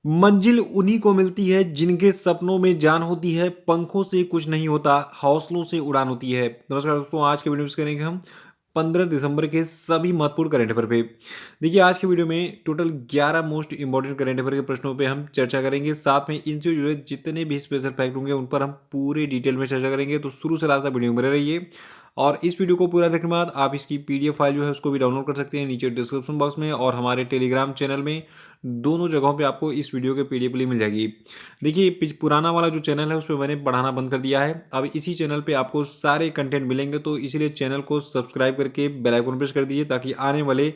मंजिल उन्हीं को मिलती है जिनके सपनों में जान होती है, पंखों से कुछ नहीं होता, हौसलों से उड़ान होती है। नमस्कार दोस्तों, आज के वीडियो में करेंगे हम 15 दिसंबर के सभी महत्वपूर्ण करंट अफेयर पे। देखिए, आज के वीडियो में total 11 most important current affair के प्रश्नों पे हम चर्चा करेंगे। साथ में इनसे जुड़े जितने भी स्पेशल फैक्ट होंगे उन पर हम पूरे डिटेल में चर्चा करेंगे। तो शुरू से लास्ट तक वीडियो में बने रहिए। और इस वीडियो को पूरा देखने के बाद आप इसकी पीडीएफ फाइल जो है उसको भी डाउनलोड कर सकते हैं नीचे डिस्क्रिप्शन बॉक्स में, और हमारे टेलीग्राम चैनल में दोनों जगहों पे आपको इस वीडियो के पीडीएफ लिंक मिल जाएगी। देखिए, पुराना वाला जो चैनल है उस पर मैंने पढ़ाना बंद कर दिया है। अब इसी चैनल पे आपको सारे कंटेंट मिलेंगे, तो इसीलिए चैनल को सब्सक्राइब करके बेल आइकन प्रेस कर दीजिए ताकि आने वाले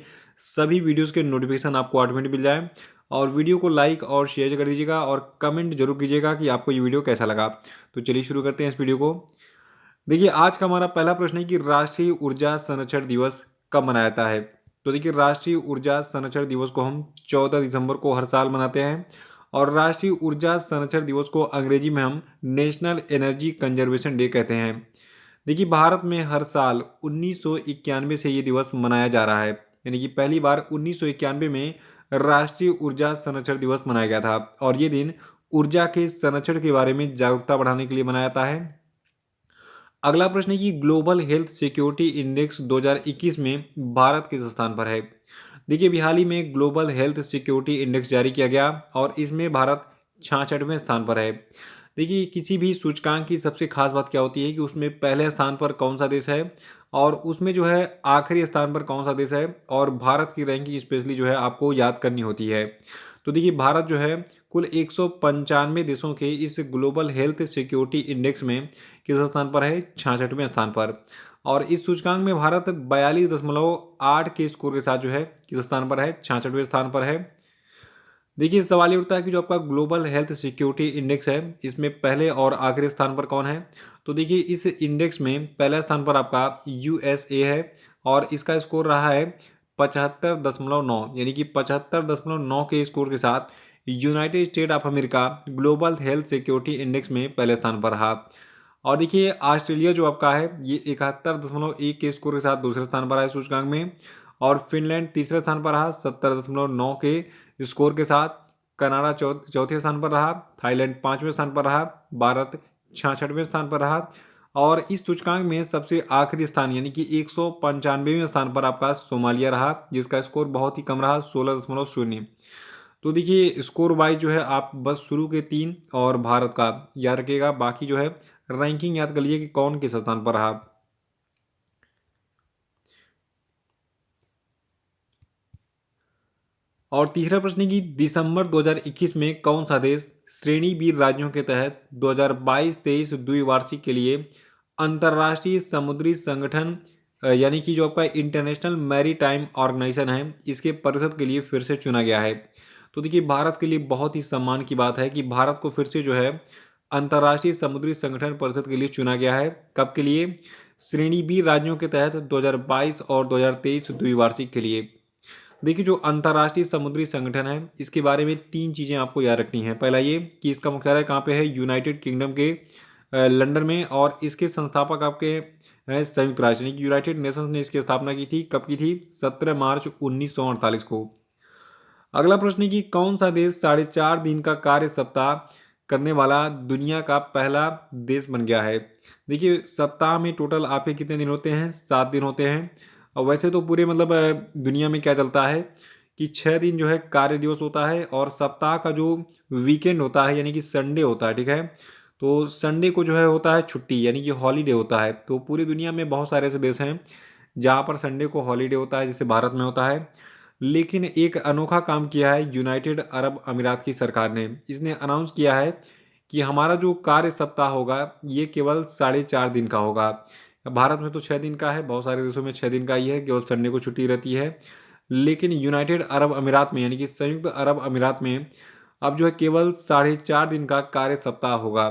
सभी वीडियोस के नोटिफिकेशन आपको ऑटोमेटिक मिल जाए। और वीडियो को लाइक और शेयर कर दीजिएगा और कमेंट जरूर कीजिएगा कि आपको ये वीडियो कैसा लगा। तो चलिए शुरू करते हैं इस वीडियो को। देखिए, आज का हमारा पहला प्रश्न है कि राष्ट्रीय ऊर्जा संरक्षण दिवस कब मनाया जाता है। तो देखिए, राष्ट्रीय ऊर्जा संरक्षण दिवस को हम 14 दिसंबर को हर साल मनाते हैं। और राष्ट्रीय ऊर्जा संरक्षण दिवस को अंग्रेजी में हम नेशनल एनर्जी कंजर्वेशन डे कहते हैं। देखिए, भारत में हर साल 1991 से ये दिवस मनाया जा रहा है, यानी कि पहली बार 1991 में राष्ट्रीय ऊर्जा संरक्षण दिवस मनाया गया था। और ये दिन ऊर्जा के संरक्षण के बारे में जागरूकता बढ़ाने के लिए मनाया जाता है। अगला प्रश्न है कि ग्लोबल हेल्थ सिक्योरिटी इंडेक्स 2021 में भारत किस स्थान पर है। देखिए, अभी हाल ही में ग्लोबल हेल्थ सिक्योरिटी इंडेक्स जारी किया गया और इसमें भारत 66वें स्थान पर है। देखिए, किसी भी सूचकांक की सबसे खास बात क्या होती है कि उसमें पहले स्थान पर कौन सा देश है और उसमें जो है आखिरी स्थान पर कौन सा देश है, और भारत की रैंकिंग स्पेशली जो है आपको याद करनी होती है। तो देखिए, भारत जो है कुल 195 देशों के इस ग्लोबल हेल्थ सिक्योरिटी इंडेक्स में किस स्थान पर है, 66वें स्थान पर। और इस सूचकांक में भारत 42.8 के स्कोर के साथ जो है किस स्थान पर है, 66वें स्थान पर है। देखिए, सवाल ये उठता है कि जो आपका ग्लोबल हेल्थ सिक्योरिटी इंडेक्स है इसमें पहले और आखिरी स्थान पर कौन है। तो देखिए, इस इंडेक्स में पहला स्थान पर आपका यूएसए है और इसका स्कोर रहा है 75.9, यानी कि 75.9 के स्कोर के साथ United state of America global health security index में पहले स्थान पर रहा। और देखिए, ऑस्ट्रेलिया जो आपका है ये 71.1 के स्कोर के साथ दूसरे स्थान पर है सूचकांक में। और फिनलैंड तीसरे स्थान पर रहा 70.9 के स्कोर के साथ। कनाडा चौथे स्थान पर रहा। थाईलैंड पांचवें स्थान पर रहा। भारत 66वें स्थान पर रहा। और इस सूचकांक में सबसे आखिरी स्थान यानी कि 195वें स्थान पर आपका सोमालिया रहा, जिसका स्कोर बहुत ही कम रहा, 16.0। तो देखिए, स्कोर वाइज जो है आप बस शुरू के 3 और भारत का याद रखिएगा, बाकी जो है रैंकिंग याद कर लीजिए कि कौन किस स्थान पर रहा। और तीसरा प्रश्न है कि दिसंबर 2021 में कौन सा देश श्रेणी बी राज्यों के तहत 2022-23 द्विवार्षिक के लिए अंतर्राष्ट्रीय समुद्री संगठन यानी कि जो आपका इंटरनेशनल मैरीटाइम ऑर्गेनाइजेशन है इसके परिषद के लिए फिर से चुना गया है। तो देखिए, भारत के लिए बहुत ही सम्मान की बात है कि भारत को फिर से जो है अंतर्राष्ट्रीय समुद्री संगठन परिषद के लिए चुना गया है। कब के लिए? श्रेणी बी राज्यों के तहत 2022 और 2023 द्विवार्षिक के लिए। देखिए, जो अंतर्राष्ट्रीय समुद्री संगठन है इसके बारे में 3 चीज़ें आपको याद रखनी है। पहला ये कि इसका मुख्यालय कहाँ पे है, यूनाइटेड किंगडम के लंदन में। और इसके संस्थापक आपके हैं संयुक्त राष्ट्र, यानी कि यूनाइटेड नेशंस ने इसकी स्थापना की थी। कब की थी? 17 मार्च 1948 को। अगला प्रश्न है कि कौन सा देश 4.5 दिन का कार्य सप्ताह करने वाला दुनिया का पहला देश बन गया है। देखिए, सप्ताह में टोटल आपके कितने दिन होते हैं? 7 दिन होते हैं। और वैसे तो पूरे मतलब दुनिया में क्या चलता है कि 6 दिन जो है कार्य दिवस होता है, और सप्ताह का जो वीकेंड होता है यानी कि संडे होता है, ठीक है। तो संडे को जो है होता है छुट्टी, यानी कि हॉलीडे होता है। तो पूरी दुनिया में बहुत सारे ऐसे देश हैं जहाँ पर संडे को हॉलीडे होता है, जैसे भारत में होता है। लेकिन एक अनोखा काम किया है यूनाइटेड अरब अमीरात की सरकार ने। इसने अनाउंस किया है कि हमारा जो कार्य सप्ताह होगा ये केवल 4.5 दिन का होगा। भारत में तो 6 दिन का है, बहुत सारे देशों में 6 दिन का ही है, केवल संडे को छुट्टी रहती है। लेकिन यूनाइटेड अरब अमीरात में यानी कि संयुक्त अरब अमीरात में अब जो है केवल 4.5 दिन का कार्य सप्ताह होगा।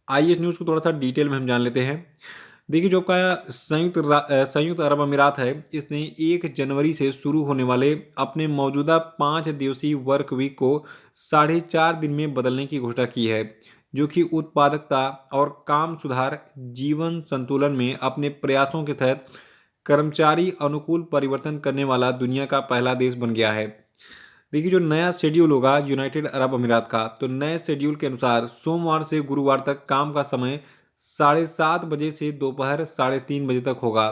आइए इस न्यूज़ को थोड़ा सा डिटेल में हम जान लेते हैं। देखिए, जो आपका संयुक्त अरब अमीरात है इसने 1 जनवरी से शुरू होने वाले अपने मौजूदा 5 दिवसीय वर्क वीक को 4.5 दिन में बदलने की घोषणा की है, जो कि उत्पादकता और काम सुधार जीवन संतुलन में अपने प्रयासों के तहत कर्मचारी अनुकूल परिवर्तन करने वाला दुनिया का पहला देश बन गया है। देखिए जो नया शेड्यूल होगा यूनाइटेड अरब अमीरात का, तो नए शेड्यूल के अनुसार सोमवार से गुरुवार तक काम का समय 7:30 बजे से दोपहर 3:30 बजे तक होगा।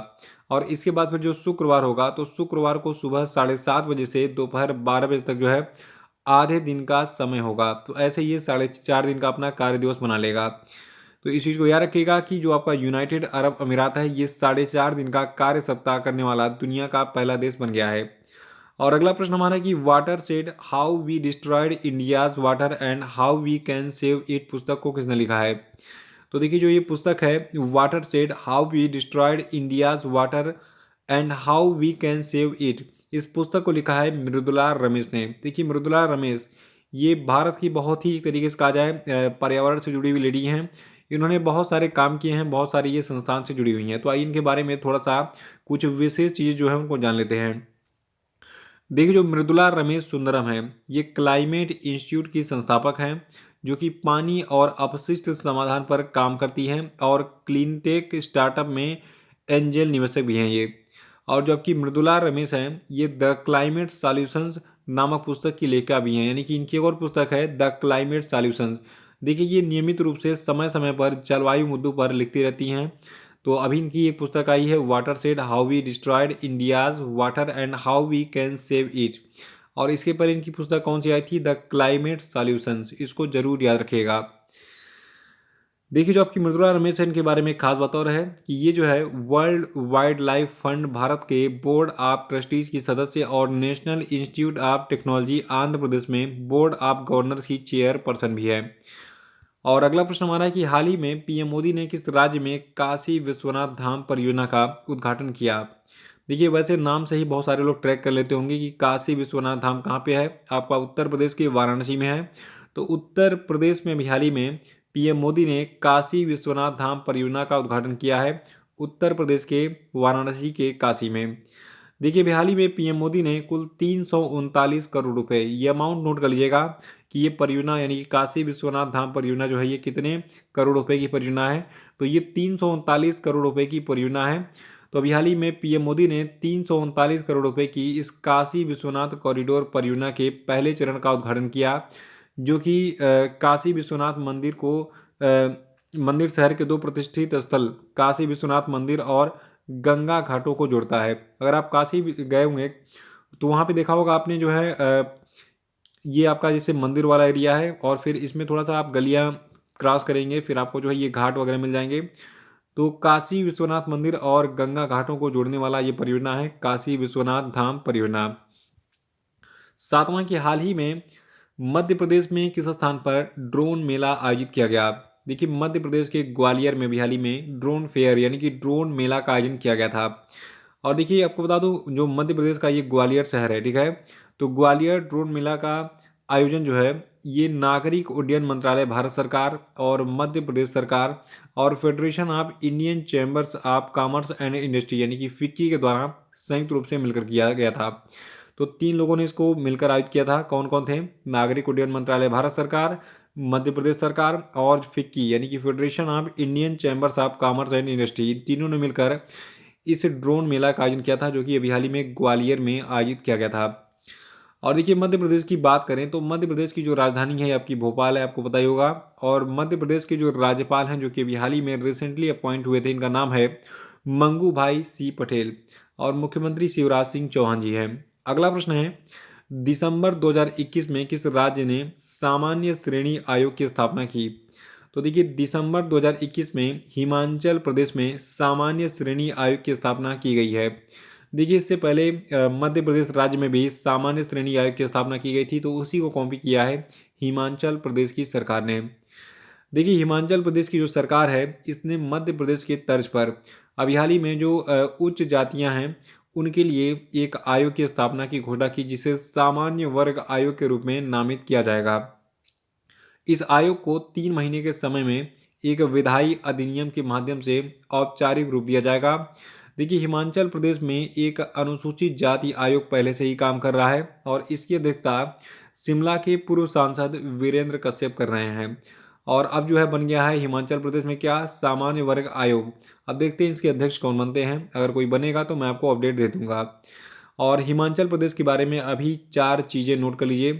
और इसके बाद फिर जो शुक्रवार होगा, तो शुक्रवार को सुबह 7:30 बजे से दोपहर 12 बजे तक जो है आधे दिन का समय होगा। तो ऐसे ये 4.5 दिन का अपना कार्य दिवस बना लेगा। तो इस चीज़ को याद रखिएगा कि जो आपका यूनाइटेड अरब अमीरात है, ये 4.5 दिन का कार्य सप्ताह करने वाला दुनिया का पहला देश बन गया है। और अगला प्रश्न हमारा है कि watershed how we destroyed India's water and how we can save it पुस्तक को किसने लिखा है? तो देखिए जो ये पुस्तक है watershed how we destroyed India's water and how we can save it, इस पुस्तक को लिखा है मृदुला रमेश ने। देखिए मृदुला रमेश ये भारत की बहुत ही एक तरीके से कहा जाए पर्यावरण से जुड़ी हुई लेडी हैं। इन्होंने बहुत सारे काम किए हैं, बहुत सारी ये संस्थान से जुड़ी हुई हैं। तो आइए इनके बारे में थोड़ा सा कुछ विशेष चीज़ें जो है उनको जान लेते हैं। देखिए जो मृदुला रमेश सुंदरम है, ये क्लाइमेट इंस्टीट्यूट की संस्थापक हैं, जो कि पानी और अपशिष्ट समाधान पर काम करती हैं और क्लीनटेक स्टार्टअप में एंजल निवेशक भी हैं ये। और जो आपकी मृदुला रमेश हैं, ये द क्लाइमेट सॉल्यूशंस नामक पुस्तक की लेखिका भी हैं, यानी कि इनकी एक और पुस्तक है द क्लाइमेट सॉल्यूशंस। देखिए ये नियमित रूप से समय समय पर जलवायु मुद्दों पर लिखती रहती हैं। तो अभी इनकी एक पुस्तक आई है watershed how we destroyed India's water and how we can save it. और इसके पर इनकी पुस्तक कौन सी आई थी? The climate solutions. इसको जरूर याद रखिएगा। देखिए जो आपकी मृदुला रमेश है, इनके बारे में एक खास बात और है कि ये जो है World Wildlife Fund Bharat के बोर्ड ऑफ ट्रस्टीज की सदस्य और National Institute of Technology Andhra Pradesh में बोर्ड ऑफ गवर्नर्स की चेयरपर्सन भी है। और अगला प्रश्न हमारा है कि हाल ही में पीएम मोदी ने किस राज्य में काशी विश्वनाथ धाम परियोजना का उद्घाटन किया? देखिए वैसे नाम से ही बहुत सारे लोग ट्रैक कर लेते होंगे कि काशी विश्वनाथ धाम कहाँ पे है। आपका उत्तर प्रदेश के वाराणसी में है। तो उत्तर प्रदेश में भी हाल ही में पीएम मोदी ने काशी विश्वनाथ धाम परियोजना का उद्घाटन किया है, उत्तर प्रदेश के वाराणसी के काशी में। देखिए अभी हाल ही में पीएम मोदी ने कुल 339 करोड़ रुपए, ये अमाउंट नोट कर लीजिएगा कि ये परियोजना यानी कि काशी विश्वनाथ धाम परियोजना जो है ये कितने करोड़ रुपए की परियोजना है? तो ये 339 करोड़ रुपए की परियोजना है। तो अभी हाल ही में पीएम मोदी ने 339 करोड़ रुपए की इस काशी विश्वनाथ कॉरिडोर परियोजना के पहले चरण का उद्घाटन किया, जो कि काशी विश्वनाथ मंदिर को मंदिर शहर के दो प्रतिष्ठित स्थल काशी विश्वनाथ मंदिर और गंगा घाटों को जोड़ता है। अगर आप काशी गए होंगे तो वहाँ पे देखा होगा आपने जो है ये आपका जैसे मंदिर वाला एरिया है और फिर इसमें थोड़ा सा आप गलियाँ क्रॉस करेंगे, फिर आपको जो है ये घाट वगैरह मिल जाएंगे। तो काशी विश्वनाथ मंदिर और गंगा घाटों को जोड़ने वाला ये परियोजना है काशी विश्वनाथ धाम परियोजना। सातवां की हाल ही में मध्य प्रदेश में किस स्थान पर ड्रोन मेला आयोजित किया गया? देखिए मध्य प्रदेश के ग्वालियर में भी हाल ही में ड्रोन फेयर यानी कि ड्रोन मेला का आयोजन किया गया था। और देखिए आपको बता दूं जो मध्य प्रदेश का ये ग्वालियर शहर है, ठीक है। तो ग्वालियर ड्रोन मेला का आयोजन जो है ये नागरिक उड्डयन मंत्रालय भारत सरकार और मध्य प्रदेश सरकार और federation of Indian Chambers of Commerce and industry यानी कि फिक्की के द्वारा संयुक्त रूप से मिलकर किया गया था। तो 3 लोगों ने इसको मिलकर आयोजित किया था। कौन-कौन थे? नागरिक उड्डयन मंत्रालय भारत सरकार, मध्य प्रदेश सरकार और फिक्की यानी कि Federation of Indian Chambers of Commerce and Industry. इन तीनों ने मिलकर इस ड्रोन मेला का आयोजन किया था, जो कि अभी हाल ही में ग्वालियर में आयोजित किया गया था। और देखिए मध्य प्रदेश की बात करें तो मध्य प्रदेश की जो राजधानी है आपकी भोपाल है, आपको पता ही होगा। और मध्य प्रदेश के जो राज्यपाल हैं, जो कि अभी हाल ही में रिसेंटली अपॉइंट हुए थे, इनका नाम है मंगू भाई सी पटेल और मुख्यमंत्री शिवराज सिंह चौहान जी हैं। अगला प्रश्न है दिसंबर 2021 में किस राज्य ने सामान्य श्रेणी आयोग की स्थापना की? तो देखिए दिसंबर 2021 में हिमाचल प्रदेश में सामान्य श्रेणी आयोग की स्थापना की गई है। देखिए इससे पहले मध्य प्रदेश राज्य में भी सामान्य श्रेणी आयोग की स्थापना की गई थी, तो उसी को कॉपी किया है हिमाचल प्रदेश की सरकार ने। देखिए हिमाचल प्रदेश की जो सरकार है इसने मध्य प्रदेश के तर्ज पर अभी हाल ही में जो उच्च जातियां हैं उनके लिए एक आयोग की स्थापना की घोषणा की, जिसे सामान्य वर्ग आयोग के रूप में नामित किया जाएगा। इस आयोग को 3 महीने के समय में एक विधायी अधिनियम के माध्यम से औपचारिक रूप दिया जाएगा। देखिए हिमाचल प्रदेश में एक अनुसूचित जाति आयोग पहले से ही काम कर रहा है और इसकी अध्यक्षता शिमला के पूर्व सांसद वीरेंद्र कश्यप कर रहे हैं। और अब जो है बन गया है हिमाचल प्रदेश में क्या? सामान्य वर्ग आयोग। अब देखते हैं इसके अध्यक्ष कौन बनते हैं। अगर कोई बनेगा तो मैं आपको अपडेट दे दूंगा। और हिमाचल प्रदेश के बारे में अभी 4 चीज़ें नोट कर लीजिए।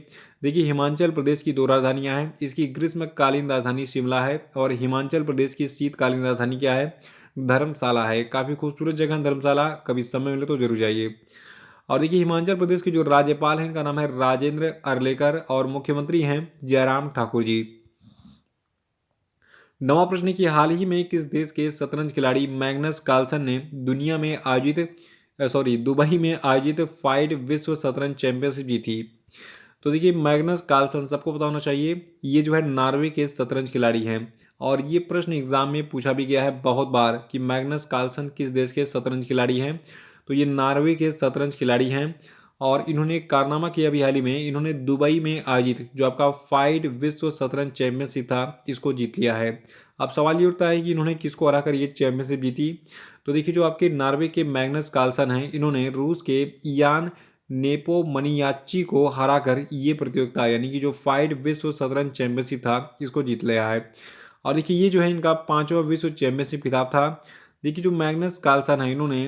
देखिए हिमाचल प्रदेश की 2 राजधानियाँ हैं। इसकी ग्रीष्मकालीन राजधानी शिमला है और हिमाचल प्रदेश की शीतकालीन राजधानी क्या है? धर्मशाला है। काफ़ी खूबसूरत जगह है धर्मशाला, कभी समय मिले तो ज़रूर जाइए। और देखिए हिमाचल प्रदेश के जो राज्यपाल हैं इनका नाम है राजेंद्र अर्लेकर और मुख्यमंत्री हैं जयराम ठाकुर जी। 9वां प्रश्न है कि हाल ही में किस देश के शतरंज खिलाड़ी मैग्नस कार्लसन ने दुबई में आयोजित फाइड विश्व शतरंज चैंपियनशिप जीती? तो देखिए मैग्नस कार्लसन सबको पता होना चाहिए, ये जो है नॉर्वे के शतरंज खिलाड़ी हैं और ये प्रश्न एग्जाम में पूछा भी गया है बहुत बार कि मैग्नस कार्लसन किस देश के शतरंज खिलाड़ी हैं। तो ये नॉर्वे के शतरंज खिलाड़ी हैं और इन्होंने एक कारनामा किया अभी हाल ही में, इन्होंने दुबई में आयोजित जो आपका फाइड विश्व शतरंज चैंपियनशिप था इसको जीत लिया है। अब सवाल ये उठता है कि इन्होंने किसको हराकर ये चैंपियनशिप जीती? तो देखिए जो आपके नॉर्वे के मैग्नस कार्लसन हैं इन्होंने रूस के यान नेपोमनियाच्ची को हराकर ये प्रतियोगिता यानी कि जो फाइड विश्व शतरंज चैंपियनशिप था इसको जीत लिया है। और देखिए ये जो है इनका 5वां विश्व चैंपियनशिप खिताब था। देखिए जो मैग्नस कार्लसन है इन्होंने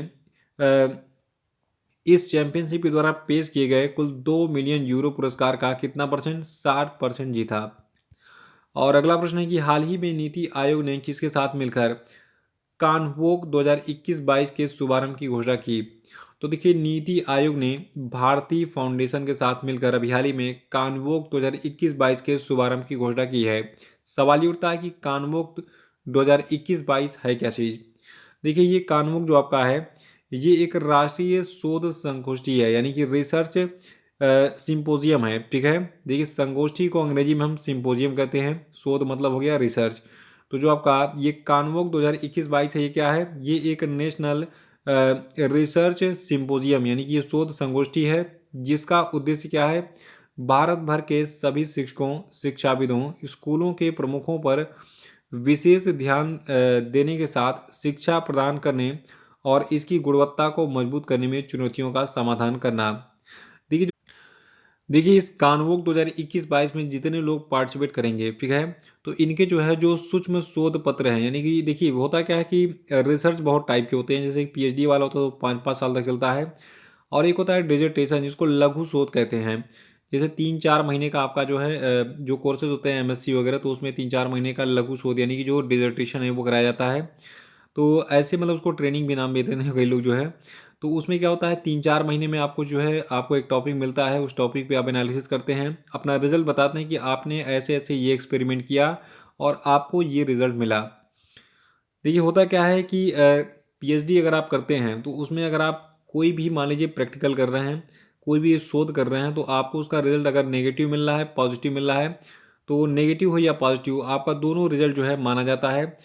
इस चैंपियनशिप के द्वारा पेश किए गए कुल 2 मिलियन यूरो पुरस्कार का कितना परसेंट? 60% जीता। और अगला प्रश्न है कि हाल ही में नीति आयोग ने किसके साथ मिलकर कानवोक 2021-22 के शुभारंभ की घोषणा की? तो देखिए नीति आयोग ने भारतीय फाउंडेशन के साथ मिलकर अभी हाल ही में कानवोक 2021-22 के शुभारंभ की घोषणा की है। सवाल ये उठता है कि कानवोक 2021-22 है क्या चीज़? देखिए ये कानवोक जो आपका है ये एक राष्ट्रीय शोध संगोष्ठी है यानी कि रिसर्च सिंपोजियम है, ठीक है। देखिए संगोष्ठी को अंग्रेजी में हम सिंपोजियम कहते हैं, शोध मतलब हो गया रिसर्च। तो जो आपका ये कानवोक 2021-22 है ये क्या है? ये एक नेशनल रिसर्च सिंपोजियम यानी कि ये शोध संगोष्ठी है जिसका उद्देश्य क्या है? भारत भर के सभी शिक्षकों, शिक्षाविदों, स्कूलों के प्रमुखों पर विशेष ध्यान देने के साथ शिक्षा प्रदान करने और इसकी गुणवत्ता को मजबूत करने में चुनौतियों का समाधान करना। देखिए देखिए इस कानवोक 2021-22 में जितने लोग पार्टिसिपेट करेंगे, ठीक है, तो इनके जो है जो सूक्ष्म शोध पत्र हैं यानी कि देखिए होता क्या है कि रिसर्च बहुत टाइप के होते हैं, जैसे पीएचडी वाला होता है तो 5-5 साल तक चलता है और एक होता है डिसर्टेशन जिसको लघु शोध कहते हैं। जैसे 3-4 महीने का आपका जो है जो कोर्सेज होते हैं एमएससी वगैरह तो उसमें 3-4 महीने का लघु शोध यानी कि जो डिसर्टेशन है वो कराया जाता है। तो ऐसे मतलब उसको ट्रेनिंग भी नाम दे देते हैं कई लोग जो है। तो उसमें क्या होता है 3-4 महीने में आपको जो है आपको एक टॉपिक मिलता है, उस टॉपिक पे आप एनालिसिस करते हैं, अपना रिजल्ट बताते हैं कि आपने ऐसे-ऐसे ये एक्सपेरिमेंट किया और आपको ये रिजल्ट मिला। देखिए होता क्या है कि पीएचडी अगर आप करते हैं तो उसमें अगर आप कोई भी मान लीजिए प्रैक्टिकल कर रहे हैं, कोई भी शोध कर रहे हैं तो आपको उसका रिजल्ट अगर नेगेटिव मिल रहा है, पॉजिटिव मिल रहा है, तो नेगेटिव हो या पॉजिटिव आपका दोनों रिजल्ट जो है माना जाता है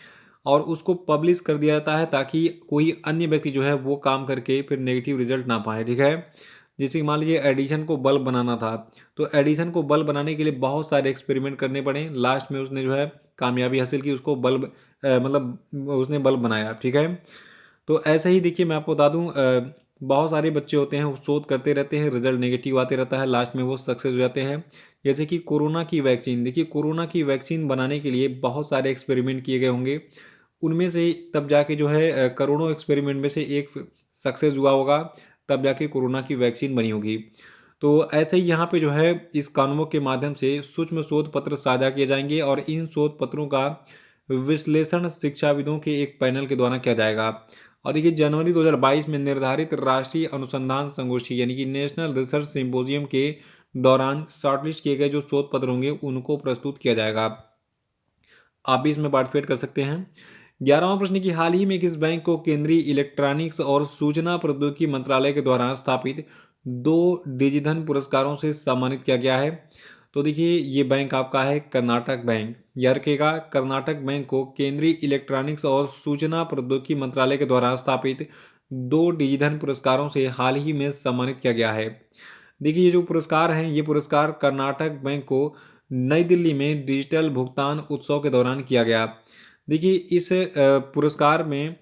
और उसको पब्लिश कर दिया जाता है ताकि कोई अन्य व्यक्ति जो है वो काम करके फिर नेगेटिव रिजल्ट ना पाए, ठीक है। जैसे कि मान लीजिए एडिशन को बल्ब बनाना था, तो एडिशन को बल्ब बनाने के लिए बहुत सारे एक्सपेरिमेंट करने पड़े, लास्ट में उसने जो है कामयाबी हासिल की, उसको बल्ब मतलब उसने बल्ब बनाया, ठीक है। तो ऐसे ही देखिए मैं आपको बता दूं बहुत सारे बच्चे होते हैं वो शोध करते रहते हैं, रिजल्ट नेगेटिव आते रहता है, लास्ट में वो सक्सेस हो जाते हैं। जैसे कि कोरोना की वैक्सीन, देखिए कोरोना की वैक्सीन बनाने के लिए बहुत सारे एक्सपेरिमेंट किए गए होंगे, उनमें से तब जाके जो है करोड़ों एक्सपेरिमेंट में से एक सक्सेस हुआ होगा, तब जाके कोरोना की वैक्सीन बनी होगी। तो ऐसे ही यहाँ पे जो है इस कानूनों के माध्यम से सूक्ष्म शोध पत्र साझा किए जाएंगे और इन शोध पत्रों का विश्लेषण शिक्षाविदों के एक पैनल के द्वारा किया जाएगा। और देखिए जनवरी 2022 में निर्धारित राष्ट्रीय अनुसंधान संगोष्ठी यानी कि नेशनल रिसर्च सिम्पोजियम के दौरान शॉर्टलिस्ट किए गए जो शोध पत्र होंगे उनको प्रस्तुत किया जाएगा। आप भी इसमें पार्टिसिपेट कर सकते हैं। 11वां प्रश्न कि हाल ही में किस बैंक को केंद्रीय इलेक्ट्रॉनिक्स और सूचना प्रौद्योगिकी मंत्रालय के द्वारा स्थापित 2 डिजिधन पुरस्कारों से सम्मानित किया गया है? तो देखिए ये बैंक आपका है कर्नाटक बैंक। याद रखिएगा कर्नाटक बैंक को केंद्रीय इलेक्ट्रॉनिक्स और सूचना प्रौद्योगिकी मंत्रालय के द्वारा स्थापित 2 डिजिधन पुरस्कारों से हाल ही में सम्मानित किया गया है। देखिए ये जो पुरस्कार हैं ये पुरस्कार कर्नाटक बैंक को नई दिल्ली में डिजिटल भुगतान उत्सव के दौरान किया गया। देखिए इस पुरस्कार में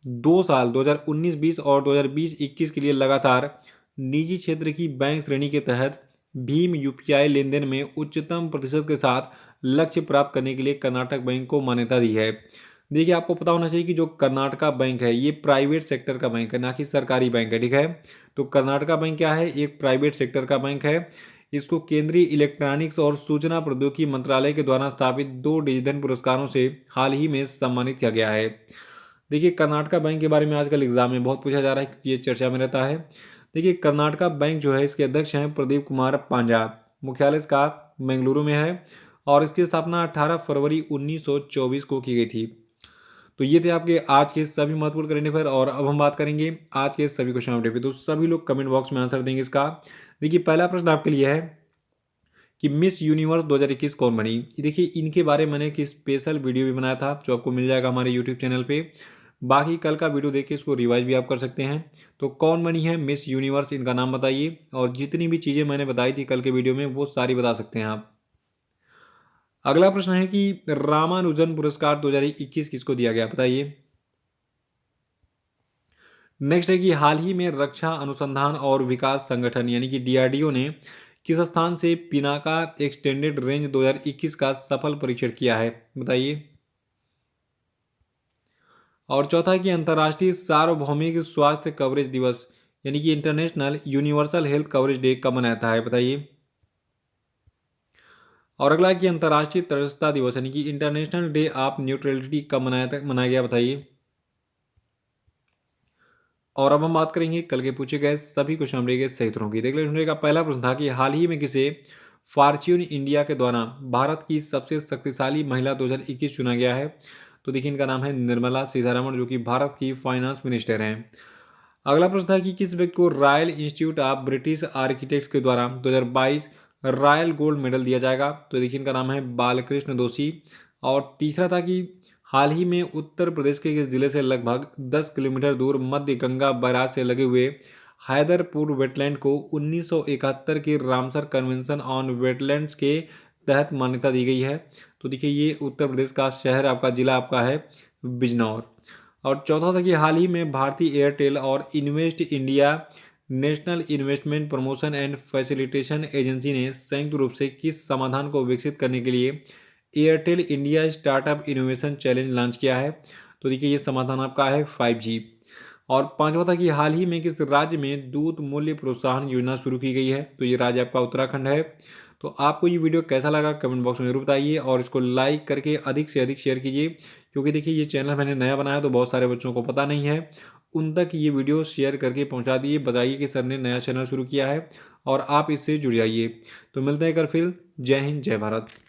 2 साल 2019-20 और 2020-21 के लिए लगातार निजी क्षेत्र की बैंक श्रेणी के तहत भीम यूपीआई लेनदेन में उच्चतम प्रतिशत के साथ लक्ष्य प्राप्त करने के लिए कर्नाटक बैंक को मान्यता दी है। देखिए, आपको पता होना चाहिए कि जो कर्नाटका बैंक है, ये प्राइवेट सेक्टर का बैंक है, ना कि सरकारी बैंक है, ठीक है? तो कर्नाटका बैंक क्या है? एक प्राइवेट सेक्टर का बैंक है। इसको केंद्रीय इलेक्ट्रॉनिक्स और सूचना प्रौद्योगिकी मंत्रालय के द्वारा स्थापित 2 डिजिधन पुरस्कारों से हाल ही में सम्मानित किया गया है। देखिए, कर्नाटका बैंक के बारे में आजकल एग्जाम में बहुत पूछा जा रहा है, ये चर्चा में रहता है। देखिए, कर्नाटका बैंक जो है, इसके अध्यक्ष हैं प्रदीप कुमार पांजा। मुख्यालय इसका बेंगलुरु में है और इसकी स्थापना 18 फरवरी 1924 को की गई थी। तो ये थे आपके आज के सभी महत्वपूर्ण करंट अफेयर और अब हम बात करेंगे आज के सभी क्वेश्चन अपडेट पे। तो सभी लोग कमेंट बॉक्स में आंसर देंगे इसका। देखिए, पहला प्रश्न आपके लिए है कि मिस यूनिवर्स 2021 कौन बनी? देखिए, इनके बारे में मैंने एक स्पेशल वीडियो भी बनाया था जो आपको मिल जाएगा हमारे यूट्यूब चैनल पे। बाकी कल का वीडियो देख के इसको रिवाइज भी आप कर सकते हैं। तो कौन बनी है मिस यूनिवर्स, इनका नाम बताइए और जितनी भी चीज़ें मैंने बताई थी कल के वीडियो में वो सारी बता सकते हैं आप। अगला प्रश्न है कि रामानुजन पुरस्कार 2021 किसको दिया गया, बताइए। नेक्स्ट है कि हाल ही में रक्षा अनुसंधान और विकास संगठन यानी कि डीआरडीओ ने किस स्थान से पिनाका एक्सटेंडेड रेंज 2021 का सफल परीक्षण किया है, बताइए। और चौथा है कि अंतर्राष्ट्रीय सार्वभौमिक स्वास्थ्य कवरेज दिवस यानी कि international universal health coverage day कब मनाया जाता है, बताइए। और अगला है कि अंतर्राष्ट्रीय तटस्थता दिवस यानी कि इंटरनेशनल डे ऑफ न्यूट्रलिटी कब मनाया गया, बताइए। और अब हम बात करेंगे कल के पूछे गए सभी क्वेश्चन के सही उत्तरों की। देख लेते का पहला प्रश्न था कि हाल ही में किसे फॉर्च्यून इंडिया के द्वारा भारत की सबसे शक्तिशाली महिला 2021 चुना गया है? तो देखिए, इनका नाम है निर्मला सीतारमण, जो कि भारत की फाइनेंस मिनिस्टर हैं। अगला प्रश्न था कि किस व्यक्ति को royal institute of British architects के द्वारा 2022 रॉयल गोल्ड मेडल दिया जाएगा? तो देखिए, इनका नाम है बालकृष्ण दोषी। और तीसरा था कि हाल ही में उत्तर प्रदेश के किस जिले से लगभग 10 किलोमीटर दूर मध्य गंगा बैराज से लगे हुए हैदरपुर वेटलैंड को 1971 के रामसर कन्वेंशन ऑन वेटलैंड्स के तहत मान्यता दी गई है? तो देखिए, ये उत्तर प्रदेश का शहर आपका जिला आपका है बिजनौर। और चौथा था कि हाल ही में भारतीय एयरटेल और invest India national investment promotion and facilitation agency ने संयुक्त रूप से किस समाधान को विकसित करने के लिए Airtel India startup innovation challenge launch किया है? तो देखिए, ये समाधान आपका है 5G। और पांचवा था कि हाल ही में किस राज्य में दूध मूल्य प्रोत्साहन योजना शुरू की गई है? तो ये राज्य आपका उत्तराखंड है। तो आपको ये वीडियो कैसा लगा कमेंट बॉक्स में जरूर बताइए और इसको लाइक करके अधिक से अधिक शेयर कीजिए, क्योंकि देखिए, ये चैनल मैंने नया बनाया तो बहुत सारे बच्चों को पता नहीं है। उन तक ये वीडियो शेयर करके पहुंचा दिए, बताइए कि सर ने नया चैनल शुरू किया है और आप इससे जुड़ जाइए। तो मिलते हैं कल फिर। जय हिंद, जय भारत।